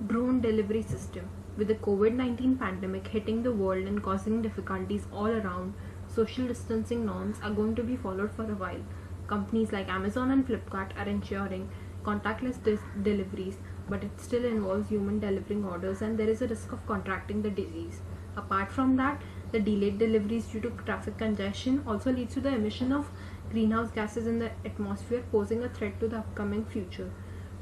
Drone delivery system. With the COVID-19 pandemic hitting the world and causing difficulties all around, social distancing norms are going to be followed for a while. Companies like Amazon and Flipkart are ensuring contactless deliveries, but it still involves human delivering orders and there is a risk of contracting the disease. Apart from that, the delayed deliveries due to traffic congestion also leads to the emission of greenhouse gases in the atmosphere, posing a threat to the upcoming future.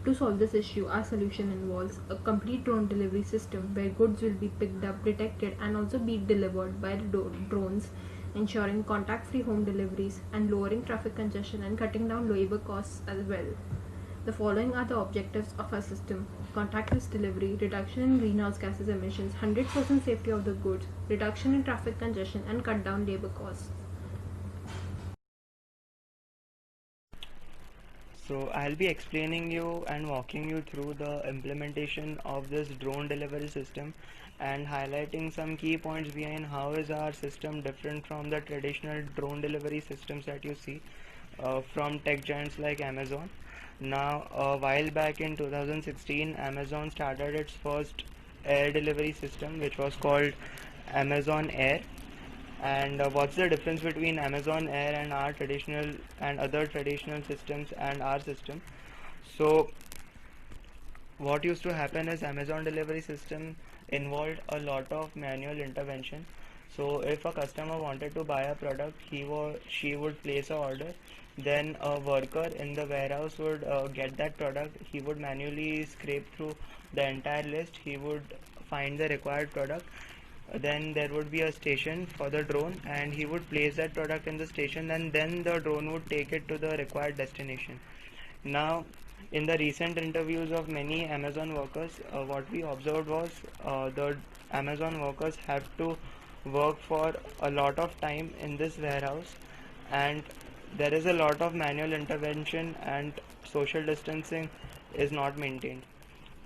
To solve this issue, our solution involves a complete drone delivery system where goods will be picked up, detected, and also be delivered by the drones, ensuring contact free home deliveries and lowering traffic congestion and cutting down labor costs as well. The following are the objectives of our system: contactless delivery, reduction in greenhouse gases emissions, 100% safety of the goods, reduction in traffic congestion, and cut down labor costs. So I'll be explaining you and walking you through the implementation of this drone delivery system and highlighting some key points behind how is our system different from the traditional drone delivery systems that you see from tech giants like Amazon. Now, a while back in 2016, Amazon started its first air delivery system, which was called Amazon Air. And what's the difference between Amazon Air and our traditional and other traditional systems and our system? So what used to happen is Amazon delivery system involved a lot of manual intervention. So if a customer wanted to buy a product, he or she would place an order, then a worker in the warehouse would get that product. He would manually scrape through the entire list, he would find the required product, then there would be a station for the drone and he would place that product in the station, and then the drone would take it to the required destination. Now, in the recent interviews of many Amazon workers, what we observed was the Amazon workers have to work for a lot of time in this warehouse, and there is a lot of manual intervention and social distancing is not maintained.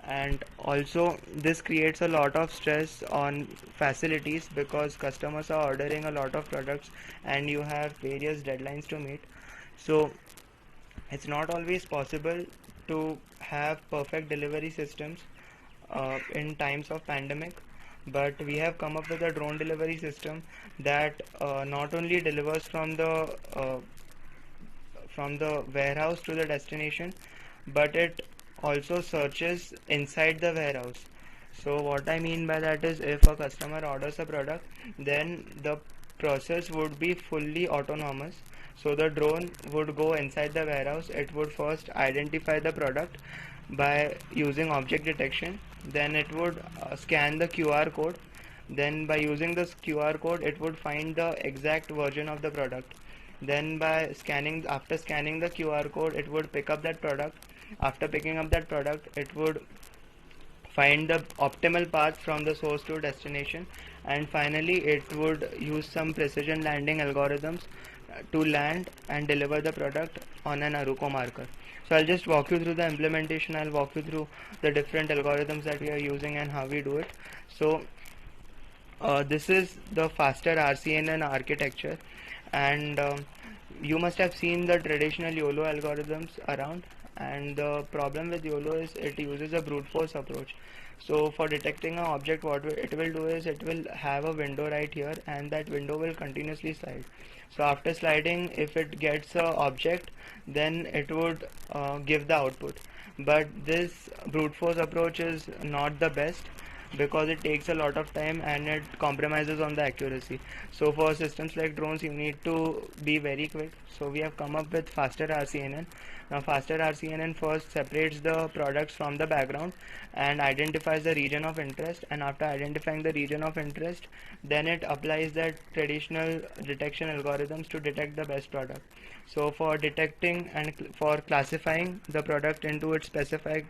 And also this creates a lot of stress on facilities because customers are ordering a lot of products and you have various deadlines to meet. So it's not always possible to have perfect delivery systems in times of pandemic, but we have come up with a drone delivery system that not only delivers from the warehouse to the destination, but it also searches inside the warehouse. So what I mean by that is, if a customer orders a product, then the process would be fully autonomous. So the drone would go inside the warehouse, it would first identify the product by using object detection, then it would scan the QR code, then by using this QR code it would find the exact version of the product, then after scanning the QR code it would pick up that product. After picking up that product, it would find the optimal path from the source to destination, and finally it would use some precision landing algorithms to land and deliver the product on an Aruko marker. So I'll just walk you through the implementation. I'll walk you through the different algorithms that we are using and how we do it. So this is the faster RCNN architecture, and you must have seen the traditional YOLO algorithms around, and the problem with YOLO is it uses a brute force approach. So for detecting an object, what it will do is it will have a window right here, and that window will continuously slide. So after sliding, if it gets a object, then it would give the output. But this brute force approach is not the best because it takes a lot of time and it compromises on the accuracy. So for systems like drones, you need to be very quick. So we have come up with faster RCNN. Now faster RCNN first separates the products from the background and identifies the region of interest, and after identifying the region of interest, then it applies that traditional detection algorithms to detect the best product. So for detecting and for classifying the product into its specified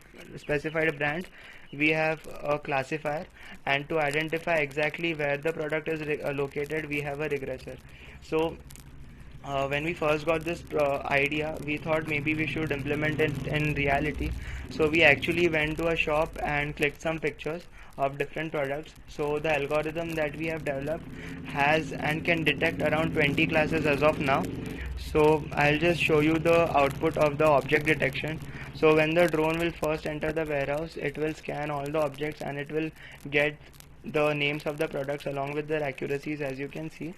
brand, we have a classifier, and to identify exactly where the product is located, we have a regressor. So when we first got this idea, we thought maybe we should implement it in reality. So we actually went to a shop and clicked some pictures of different products. So the algorithm that we have developed has and can detect around 20 classes as of now. So I'll just show you the output of the object detection. So when the drone will first enter the warehouse, it will scan all the objects and it will get the names of the products along with their accuracies, as you can see.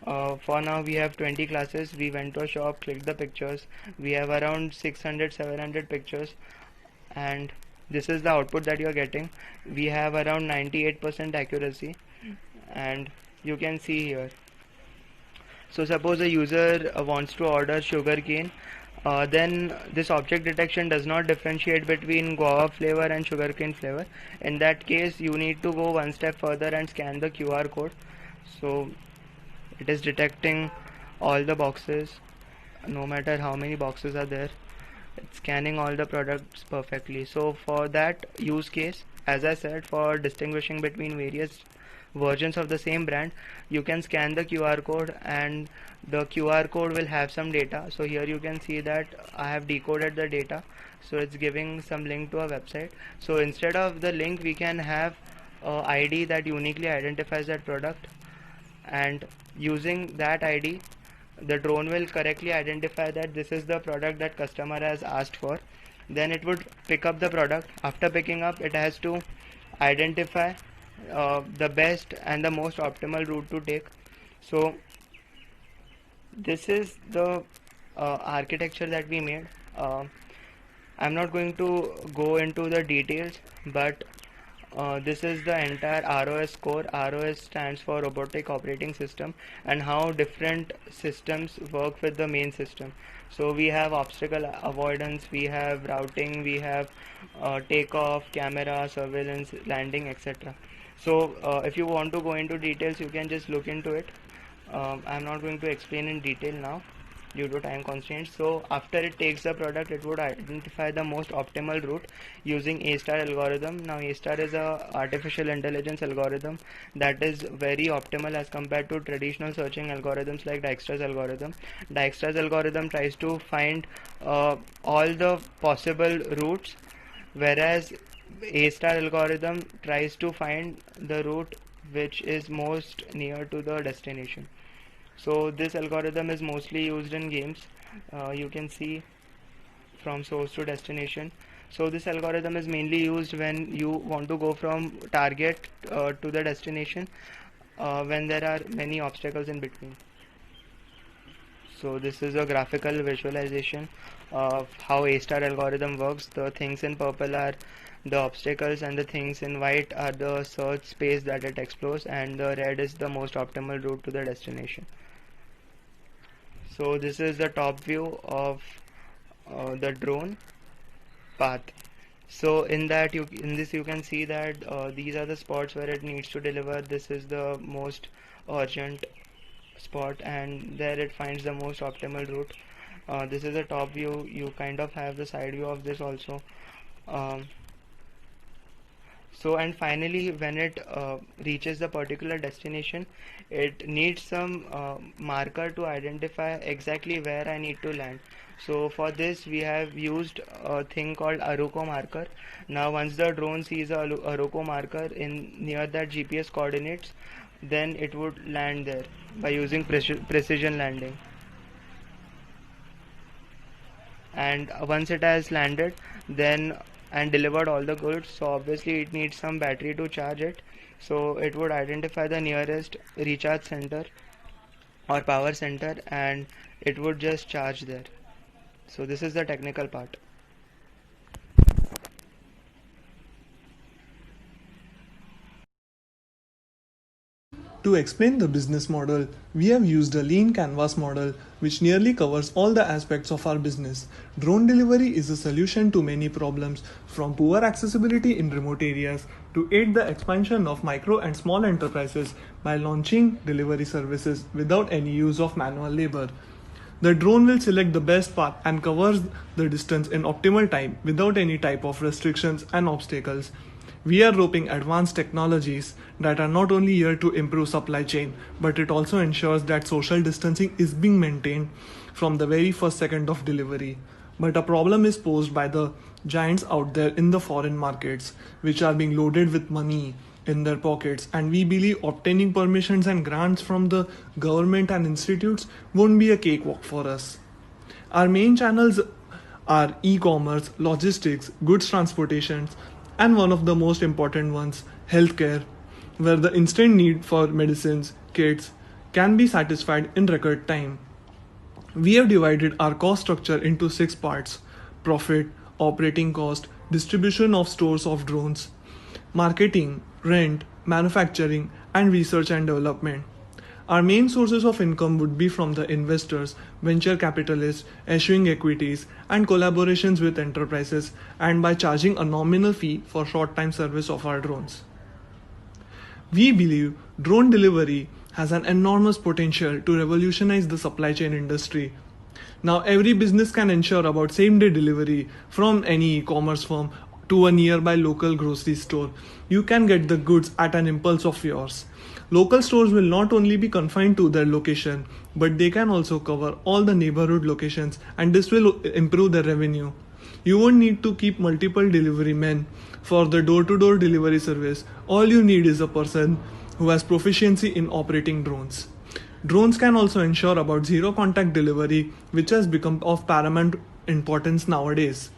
For now we have 20 classes. We went to a shop, clicked the pictures. We have around 600-700 pictures, and this is the output that you are getting. We have around 98% accuracy, and you can see here. So suppose a user wants to order sugarcane, then this object detection does not differentiate between guava flavor and sugarcane flavor. In that case, you need to go one step further and scan the QR code. So it is detecting all the boxes, no matter how many boxes are there. It's scanning all the products perfectly. So for that use case, as I said, for distinguishing between various versions of the same brand, you can scan the QR code and the QR code will have some data. So here you can see that I have decoded the data, so it's giving some link to a website. So instead of the link, we can have a ID that uniquely identifies that product, and using that ID, the drone will correctly identify that this is the product that customer has asked for. Then it would pick up the product. After picking up, it has to identify the best and the most optimal route to take. So this is the architecture that we made. I'm not going to go into the details, but this is the entire ROS core. ROS stands for Robotic Operating System, and how different systems work with the main system. So we have obstacle avoidance, we have routing, we have takeoff, camera, surveillance, landing, etc. So if you want to go into details, you can just look into it. I'm not going to explain in detail now due to time constraints. So after it takes the product, it would identify the most optimal route using A star algorithm. Now A star is a artificial intelligence algorithm that is very optimal as compared to traditional searching algorithms like Dijkstra's algorithm. Dijkstra's algorithm tries to find all the possible routes, whereas A star algorithm tries to find the route which is most near to the destination. So this algorithm is mostly used in games. You can see from source to destination. So this algorithm is mainly used when you want to go from target to the destination, when there are many obstacles in between. So this is a graphical visualization of how A star algorithm works. The things in purple are the obstacles and the things in white are the search space that it explores, and the red is the most optimal route to the destination. So this is the top view of the drone path. So in this you can see that these are the spots where it needs to deliver. This is the most urgent spot, and there it finds the most optimal route. This is the top view. You kind of have the side view of this also. Um, So and finally, when it reaches the particular destination, it needs some marker to identify exactly where I need to land. So for this we have used a thing called Aruko marker. Now once the drone sees a Aruko marker in near that GPS coordinates, then it would land there by using precision landing. And once it has landed, then and delivered all the goods, so obviously it needs some battery to charge it. So it would identify the nearest recharge center or power center, and it would just charge there. So this is the technical part. To explain the business model, we have used a lean canvas model which nearly covers all the aspects of our business. Drone delivery is a solution to many problems, from poor accessibility in remote areas to aid the expansion of micro and small enterprises by launching delivery services without any use of manual labor. The drone will select the best path and covers the distance in optimal time without any type of restrictions and obstacles. We are roping advanced technologies that are not only here to improve supply chain, but it also ensures that social distancing is being maintained from the very first second of delivery. But a problem is posed by the giants out there in the foreign markets, which are being loaded with money in their pockets, and we believe obtaining permissions and grants from the government and institutes won't be a cakewalk for us. Our main channels are e-commerce, logistics, goods transportations, and one of the most important ones, healthcare, where the instant need for medicines, kits can be satisfied in record time. We have divided our cost structure into 6 parts: profit, operating cost, distribution of stores of drones, marketing, rent, manufacturing, and research and development. Our main sources of income would be from the investors, venture capitalists, issuing equities, and collaborations with enterprises, and by charging a nominal fee for short time service of our drones. We believe drone delivery has an enormous potential to revolutionize the supply chain industry. Now, every business can ensure about same day delivery from any e commerce firm to a nearby local grocery store. You can get the goods at an impulse of yours. Local stores will not only be confined to their location, but they can also cover all the neighborhood locations, and this will improve their revenue. You won't need to keep multiple delivery men for the door-to-door delivery service. All you need is a person who has proficiency in operating drones. Drones can also ensure about zero contact delivery, which has become of paramount importance nowadays.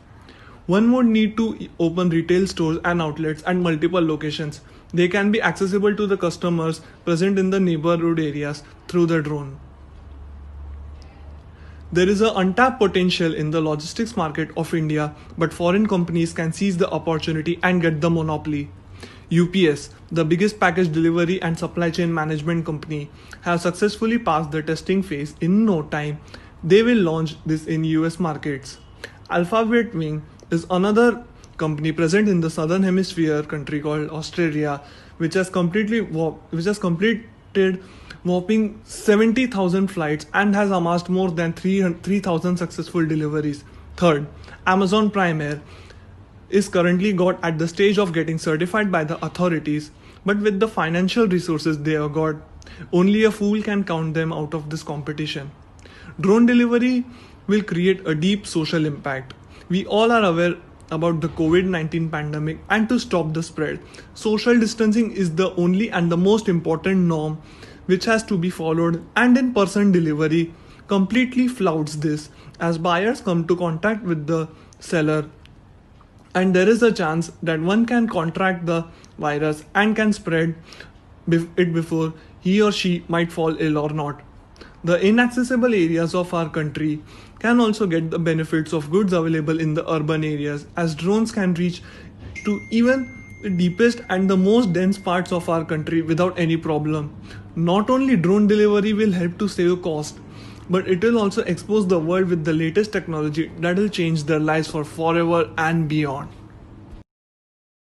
One would need to open retail stores and outlets at multiple locations. They can be accessible to the customers present in the neighborhood areas through the drone. There is an untapped potential in the logistics market of India, but foreign companies can seize the opportunity and get the monopoly. UPS, the biggest package delivery and supply chain management company, have successfully passed the testing phase in no time. They will launch this in US markets. Alphabet Wing is another company present in the southern hemisphere country called Australia, which has completed whopping 70,000 flights and has amassed more than 3,000 successful deliveries. Third, Amazon Prime Air is currently got at the stage of getting certified by the authorities, but with the financial resources they have got, only a fool can count them out of this competition. Drone delivery will create a deep social impact. We all are aware about the COVID-19 pandemic, and to stop the spread, social distancing is the only and the most important norm which has to be followed, and in-person delivery completely flouts this as buyers come to contact with the seller, and there is a chance that one can contract the virus and can spread it before he or she might fall ill or not. The inaccessible areas of our country can also get the benefits of goods available in the urban areas, as drones can reach to even the deepest and the most dense parts of our country without any problem. Not only drone delivery will help to save cost, but it will also expose the world with the latest technology that will change their lives for forever and beyond.